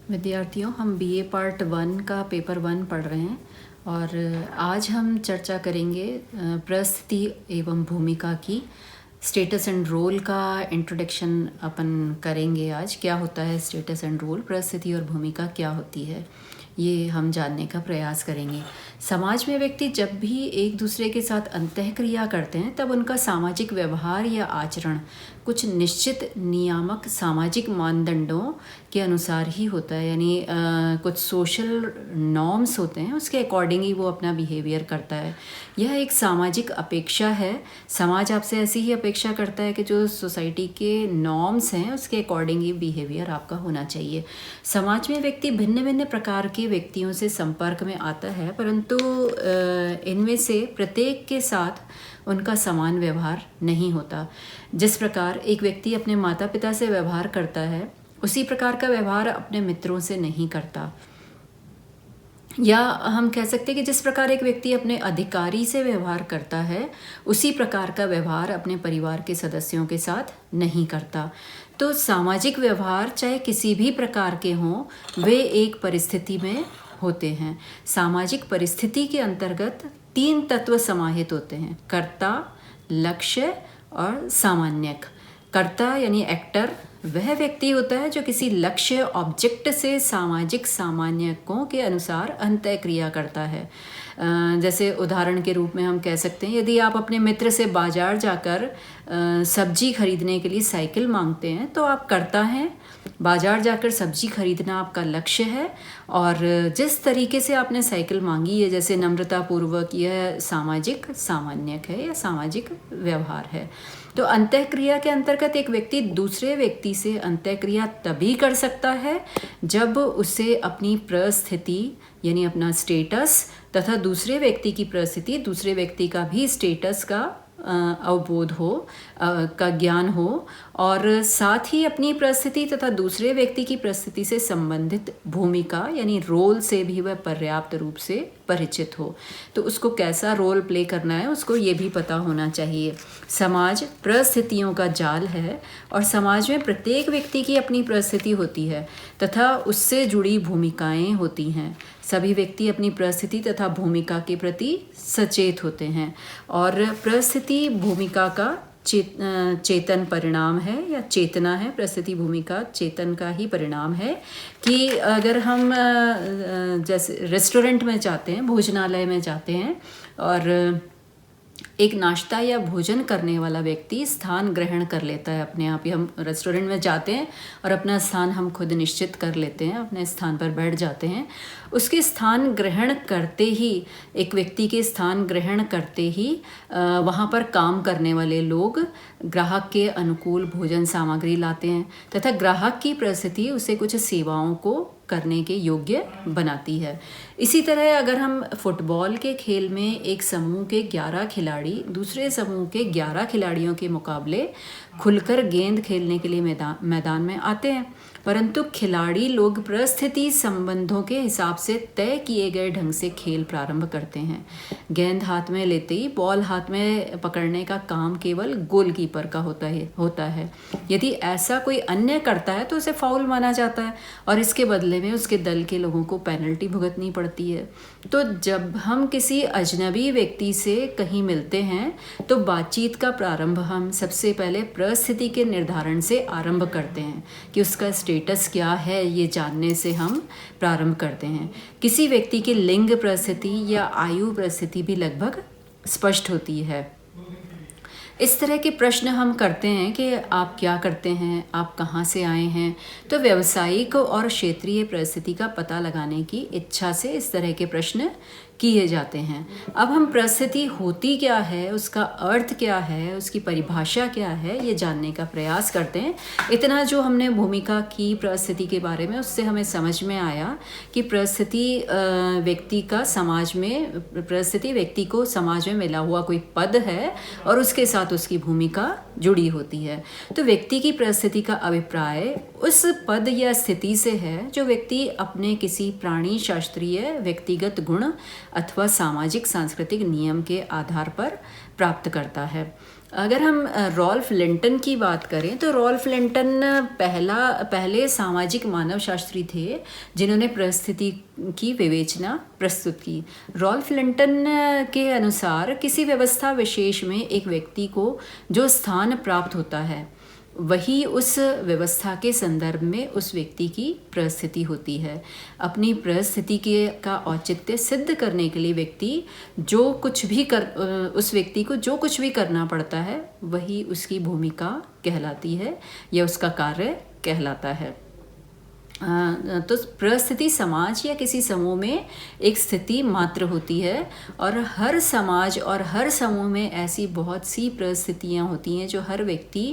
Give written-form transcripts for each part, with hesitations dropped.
विद्यार्थियों, हम BA part 1 का पेपर 1 पढ़ रहे हैं और आज हम चर्चा करेंगे परिस्थिति एवं भूमिका की। स्टेटस एंड रोल का इंट्रोडक्शन अपन करेंगे। आज क्या होता है स्टेटस एंड रोल, परिस्थिति और भूमिका क्या होती है, ये हम जानने का प्रयास करेंगे। समाज में व्यक्ति जब भी एक दूसरे के साथ अंतःक्रिया करते हैं तब उनका सामाजिक व्यवहार या आचरण कुछ निश्चित नियामक सामाजिक मानदंडों के अनुसार ही होता है। यानी कुछ सोशल नॉर्म्स होते हैं, उसके अकॉर्डिंग ही वो अपना बिहेवियर करता है। यह एक सामाजिक अपेक्षा है। समाज आपसे ऐसी ही अपेक्षा करता है कि जो सोसाइटी के नॉर्म्स हैं उसके अकॉर्डिंग ही बिहेवियर आपका होना चाहिए। समाज में व्यक्ति भिन्न भिन्न प्रकार के व्यक्तियों से संपर्क में आता है, परंतु इनमें से प्रत्येक के साथ उनका समान व्यवहार नहीं होता। जिस प्रकार एक व्यक्ति अपने माता पिता से व्यवहार करता है, उसी प्रकार का व्यवहार अपने मित्रों से नहीं करता। या हम कह सकते हैं कि जिस प्रकार एक व्यक्ति अपने अधिकारी से व्यवहार करता है, उसी प्रकार का व्यवहार अपने परिवार के सदस्यों के साथ नहीं करता। तो सामाजिक व्यवहार चाहे किसी भी प्रकार के हों, वे एक परिस्थिति में होते हैं। सामाजिक परिस्थिति के अंतर्गत 3 तत्व समाहित होते हैं: कर्ता, लक्ष्य और सामान्यक। कर्ता यानी एक्टर वह व्यक्ति होता है जो किसी लक्ष्य ऑब्जेक्ट से सामाजिक सामान्यकों के अनुसार अंतःक्रिया करता है। जैसे उदाहरण के रूप में हम कह सकते हैं, यदि आप अपने मित्र से बाजार जाकर सब्जी खरीदने के लिए साइकिल मांगते हैं तो आप कर्ता हैं। बाजार जाकर सब्जी खरीदना आपका लक्ष्य है और जिस तरीके से आपने साइकिल मांगी है, जैसे नम्रतापूर्वक, यह सामाजिक सामान्यक है या सामाजिक व्यवहार है। तो अंतःक्रिया के अंतर्गत एक व्यक्ति दूसरे व्यक्ति से अंतःक्रिया तभी कर सकता है जब उसे अपनी परिस्थिति यानी अपना स्टेटस तथा दूसरे व्यक्ति की परिस्थिति, दूसरे व्यक्ति का भी स्टेटस का अवबोध हो, का ज्ञान हो और साथ ही अपनी परिस्थिति तथा दूसरे व्यक्ति की परिस्थिति से संबंधित भूमिका यानी रोल से भी वह पर्याप्त रूप से परिचित हो। तो उसको कैसा रोल प्ले करना है उसको ये भी पता होना चाहिए। समाज परिस्थितियों का जाल है और समाज में प्रत्येक व्यक्ति की अपनी परिस्थिति होती है तथा उससे जुड़ी भूमिकाएं होती हैं। सभी व्यक्ति अपनी परिस्थिति तथा भूमिका के प्रति सचेत होते हैं और परिस्थिति भूमिका का चेतन परिणाम है या चेतना है। परिस्थिति भूमिका चेतन का ही परिणाम है कि अगर हम जैसे रेस्टोरेंट में जाते हैं, भोजनालय में जाते हैं और एक नाश्ता या भोजन करने वाला व्यक्ति स्थान ग्रहण कर लेता है अपने आप ही। हम रेस्टोरेंट में जाते हैं और अपना स्थान हम खुद निश्चित कर लेते हैं, अपने स्थान पर बैठ जाते हैं। उसके स्थान ग्रहण करते ही, एक व्यक्ति के स्थान ग्रहण करते ही वहाँ पर काम करने वाले लोग ग्राहक के अनुकूल भोजन सामग्री लाते हैं तथा ग्राहक की परिस्थिति उसे कुछ सेवाओं को करने के योग्य बनाती है। इसी तरह अगर हम फुटबॉल के खेल में एक समूह के 11 खिलाड़ी दूसरे समूह के 11 खिलाड़ियों के मुकाबले खुलकर गेंद खेलने के लिए मैदान में आते हैं, परंतु खिलाड़ी लोग परिस्थिति संबंधों के हिसाब से तय किए गए ढंग से खेल प्रारंभ करते हैं। गेंद हाथ में लेते ही बॉल हाथ में पकड़ने का काम केवल गोलकीपर का होता है। यदि ऐसा कोई अन्य करता है तो उसे फाउल माना जाता है और इसके बदले में उसके दल के लोगों को पेनल्टी भुगतनी पड़ती है। तो जब हम किसी अजनबी व्यक्ति से कहीं मिलते हैं तो बातचीत का प्रारंभ हम सबसे पहले परिस्थिति के निर्धारण से आरंभ करते हैं कि उसका स्टेटस क्या है, ये जानने से हम प्रारंभ करते हैं। किसी व्यक्ति की लिंग परिस्थिति या आयु परिस्थिति भी लगभग स्पष्ट होती है। इस तरह के प्रश्न हम करते हैं कि आप क्या करते हैं, आप कहाँ से आए हैं। तो व्यावसायिक और क्षेत्रीय परिस्थिति का पता लगाने की इच्छा से इस तरह के प्रश्न किए जाते हैं। अब हम परिस्थिति होती क्या है, उसका अर्थ क्या है, उसकी परिभाषा क्या है, ये जानने का प्रयास करते हैं। इतना जो हमने भूमिका की परिस्थिति के बारे में, उससे हमें समझ में आया कि परिस्थिति व्यक्ति का समाज में, परिस्थिति व्यक्ति को समाज में मिला हुआ कोई पद है और उसके साथ उसकी भूमिका जुड़ी होती है। तो व्यक्ति की परिस्थिति का अभिप्राय उस पद या स्थिति से है जो व्यक्ति अपने किसी प्राणी शास्त्रीय व्यक्तिगत गुण अथवा सामाजिक सांस्कृतिक नियम के आधार पर प्राप्त करता है। अगर हम रॉल्फ लिंटन की बात करें तो रॉल्फ लिंटन पहले सामाजिक मानवशास्त्री थे जिन्होंने परिस्थिति की विवेचना प्रस्तुत की। रॉल्फ लिंटन के अनुसार किसी व्यवस्था विशेष में एक व्यक्ति को जो स्थान प्राप्त होता है वही उस व्यवस्था के संदर्भ में उस व्यक्ति की परिस्थिति होती है। अपनी परिस्थिति का औचित्य सिद्ध करने के लिए उस व्यक्ति को जो कुछ भी करना पड़ता है वही उसकी भूमिका कहलाती है या उसका कार्य कहलाता है। तो परिस्थिति समाज या किसी समूह में एक स्थिति मात्र होती है और हर समाज और हर समूह में ऐसी बहुत सी परिस्थितियाँ होती हैं जो हर व्यक्ति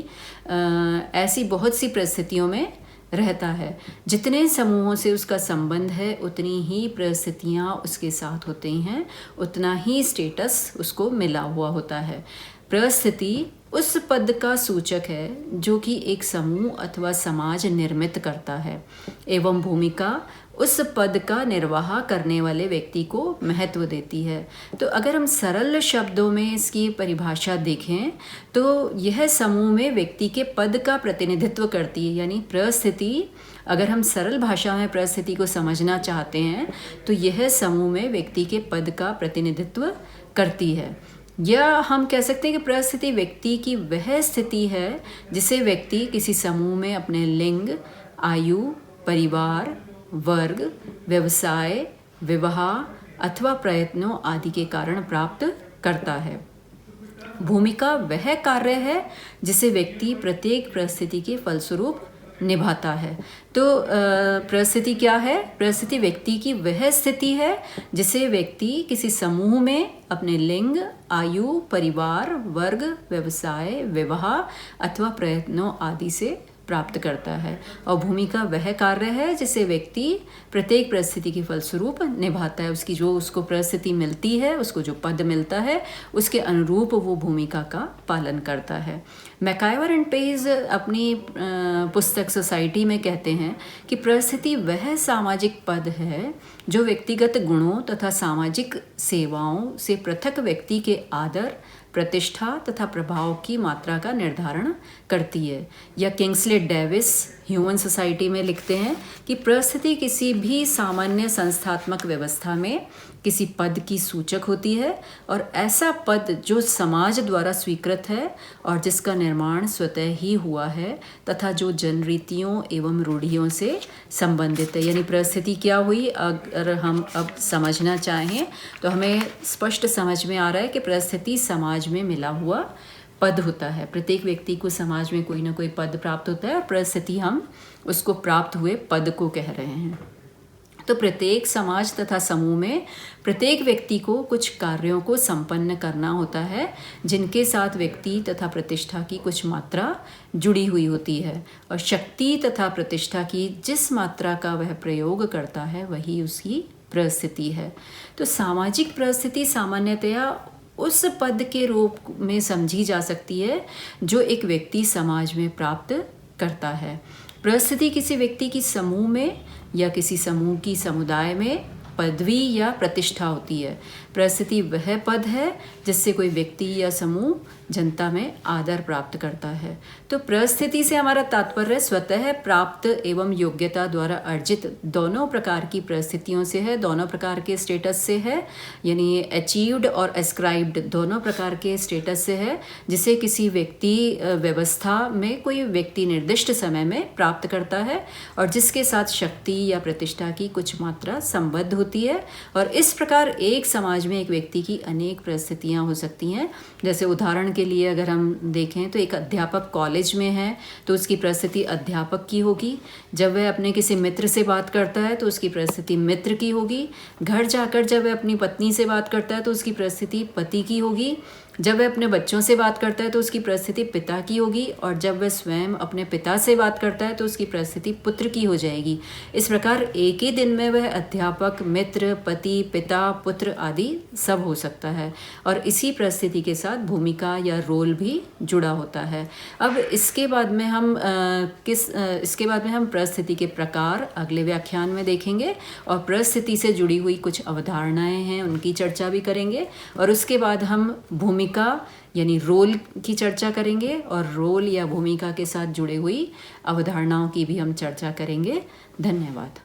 ऐसी बहुत सी परिस्थितियों में रहता है। जितने समूहों से उसका संबंध है उतनी ही परिस्थितियाँ उसके साथ होती हैं, उतना ही स्टेटस उसको मिला हुआ होता है। परिस्थिति उस पद का सूचक है जो कि एक समूह अथवा समाज निर्मित करता है एवं भूमिका उस पद का निर्वाह करने वाले व्यक्ति को महत्व देती है। तो अगर हम सरल शब्दों में इसकी परिभाषा देखें तो यह समूह में व्यक्ति के पद का प्रतिनिधित्व करती है। यानी परिस्थिति, अगर हम सरल भाषा में परिस्थिति को समझना चाहते हैं तो यह समूह में व्यक्ति के पद का प्रतिनिधित्व करती है। या हम कह सकते हैं कि परिस्थिति व्यक्ति की वह स्थिति है जिसे व्यक्ति किसी समूह में अपने लिंग, आयु, परिवार, वर्ग, व्यवसाय, विवाह अथवा प्रयत्नों आदि के कारण प्राप्त करता है। भूमिका वह कार्य है जिसे व्यक्ति प्रत्येक परिस्थिति के फलस्वरूप निभाता है। तो परिस्थिति क्या है? परिस्थिति व्यक्ति की वह स्थिति है जिसे व्यक्ति किसी समूह में अपने लिंग, आयु, परिवार, वर्ग, व्यवसाय, विवाह अथवा प्रयत्नों आदि से प्राप्त करता है। और भूमिका वह कार्य है जिसे व्यक्ति प्रत्येक परिस्थिति के फलस्वरूप निभाता है। उसकी जो उसको परिस्थिति मिलती है, उसको जो पद मिलता है, उसके अनुरूप वो भूमिका का पालन करता है। मैकाइवर एंड पेज अपनी पुस्तक सोसाइटी में कहते हैं कि परिस्थिति वह सामाजिक पद है जो व्यक्तिगत गुणों तथा सामाजिक सेवाओं से पृथक व्यक्ति के आदर, प्रतिष्ठा तथा प्रभाव की मात्रा का निर्धारण करती है। या किंग्सले डेविस ह्यूमन सोसाइटी में लिखते हैं कि परिस्थिति किसी भी सामान्य संस्थात्मक व्यवस्था में किसी पद की सूचक होती है और ऐसा पद जो समाज द्वारा स्वीकृत है और जिसका निर्माण स्वतः ही हुआ है तथा जो जनरीतियों एवं रूढ़ियों से संबंधित है। यानी परिस्थिति क्या हुई, अगर हम अब समझना चाहें तो हमें स्पष्ट समझ में आ रहा है कि परिस्थिति समाज में मिला हुआ पद होता है। प्रत्येक व्यक्ति को समाज में कोई ना कोई पद प्राप्त होता है और परिस्थिति हम उसको प्राप्त हुए पद को कह रहे हैं। तो प्रत्येक समाज तथा समूह में प्रत्येक व्यक्ति को कुछ कार्यों को संपन्न करना होता है जिनके साथ व्यक्ति तथा प्रतिष्ठा की कुछ मात्रा जुड़ी हुई होती है और शक्ति तथा प्रतिष्ठा की जिस मात्रा का वह प्रयोग करता है वही उसकी परिस्थिति है। तो सामाजिक परिस्थिति सामान्यतया उस पद के रूप में समझी जा सकती है जो एक व्यक्ति समाज में प्राप्त करता है। परिस्थिति किसी व्यक्ति की समूह में या किसी समूह की समुदाय में पदवी या प्रतिष्ठा होती है। परिस्थिति वह पद है जिससे कोई व्यक्ति या समूह जनता में आदर प्राप्त करता है। तो परिस्थिति से हमारा तात्पर्य स्वतः प्राप्त एवं योग्यता द्वारा अर्जित दोनों प्रकार की परिस्थितियों से है, दोनों प्रकार के स्टेटस से है। यानी अचीव्ड और एस्क्राइब्ड दोनों प्रकार के स्टेटस से है जिसे किसी व्यक्ति व्यवस्था में कोई व्यक्ति निर्दिष्ट समय में प्राप्त करता है और जिसके साथ शक्ति या प्रतिष्ठा की कुछ मात्रा संबद्ध होती है। और इस प्रकार एक समाज में एक व्यक्ति की अनेक परिस्थितियां हो सकती हैं। जैसे उदाहरण के लिए अगर हम देखें तो एक अध्यापक कॉलेज में है तो उसकी परिस्थिति अध्यापक की होगी। जब वह अपने किसी मित्र से बात करता है तो उसकी परिस्थिति मित्र की होगी। घर जाकर जब वह अपनी पत्नी से बात करता है तो उसकी परिस्थिति पति की होगी। जब वह अपने बच्चों से बात करता है तो उसकी परिस्थिति पिता की होगी और जब वह स्वयं अपने पिता से बात करता है तो उसकी परिस्थिति पुत्र की हो जाएगी। इस प्रकार एक ही दिन में वह अध्यापक, मित्र, पति, पिता, पुत्र आदि सब हो सकता है और इसी परिस्थिति के साथ भूमिका या रोल भी जुड़ा होता है। अब इसके बाद में हम परिस्थिति के प्रकार अगले व्याख्यान में देखेंगे और परिस्थिति से जुड़ी हुई कुछ अवधारणाएं हैं उनकी चर्चा भी करेंगे और उसके बाद हम भूमिका भूमिका यानी रोल की चर्चा करेंगे और रोल या भूमिका के साथ जुड़ी हुई अवधारणाओं की भी हम चर्चा करेंगे। धन्यवाद।